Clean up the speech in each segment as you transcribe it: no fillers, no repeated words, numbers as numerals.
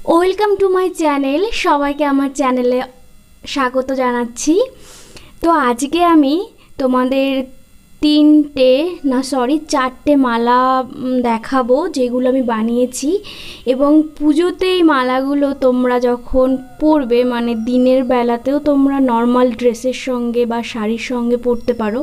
Welcome to my channel. সবাইকে আমার চ্যানেলে স্বাগত জানাচ্ছি। তো আজকে আমি তোমাদের চারটে মালা দেখাবো যেগুলো আমি বানিয়েছি, এবং পুজোতে এই মালাগুলো তোমরা যখন পরবে, মানে দিনের বেলাতেও তোমরা নর্মাল ড্রেসের সঙ্গে বা শাড়ির সঙ্গে পরতে পারো।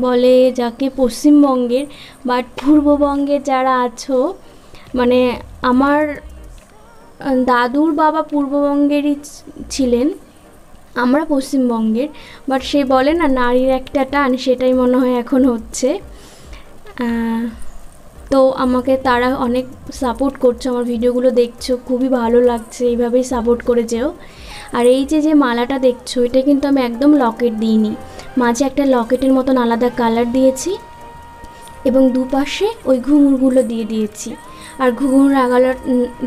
বলে যাকে পশ্চিমবঙ্গের, বাট পূর্ববঙ্গের যারা আছো, মানে আমার দাদুর বাবা পূর্ববঙ্গেরই ছিলেন, আমরা পশ্চিমবঙ্গের। বাট সে বলে না, নারীর একটা টান, সেটাই মনে হয় এখন হচ্ছে। তো আমাকে তারা অনেক সাপোর্ট করছে, আমার ভিডিওগুলো দেখছো, খুবই ভালো লাগছে, এইভাবেই সাপোর্ট করে যেও। আর এই যে মালাটা দেখছো, এটা কিন্তু আমি একদম লকেট দিইনি, মাঝে একটা লকেটের মতন আলাদা কালার দিয়েছি, এবং দুপাশে ওই ঘুঙুরগুলো দিয়ে দিয়েছি। আর ঘুঙুর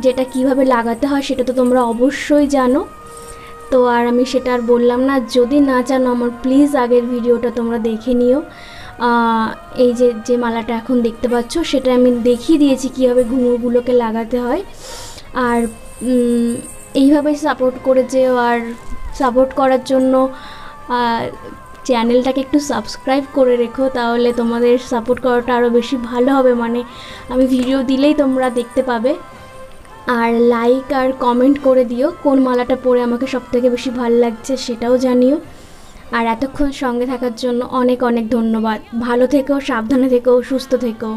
যেটা কিভাবে লাগাতে হয় সেটা তো তোমরা অবশ্যই জানো, তো আর আমি সেটা আর বললাম না। যদি না জানো আমার প্লিজ আগের ভিডিওটা তোমরা দেখে নিও। এই যে মালাটা এখন দেখতে পাচ্ছ, সেটা আমি দেখিয়ে দিয়েছি কীভাবে ঘুঙুরগুলোকে লাগাতে হয়। আর এইভাবেই সাপোর্ট করে যেও। আর সাপোর্ট করার জন্য চ্যানেলটাকে একটু সাবস্ক্রাইব করে রেখো, তাহলে তোমাদের সাপোর্ট করাটা আরও বেশি ভালো হবে, মানে আমি ভিডিও দিলেই তোমরা দেখতে পাবে। আর লাইক আর কমেন্ট করে দিও কোন মালাটা পরে আমাকে সবথেকে বেশি ভালো লাগছে সেটাও জানিও। আর এতক্ষণ সঙ্গে থাকার জন্য অনেক অনেক ধন্যবাদ। ভালো থেকো, সাবধানে থেকো, সুস্থ থেকো।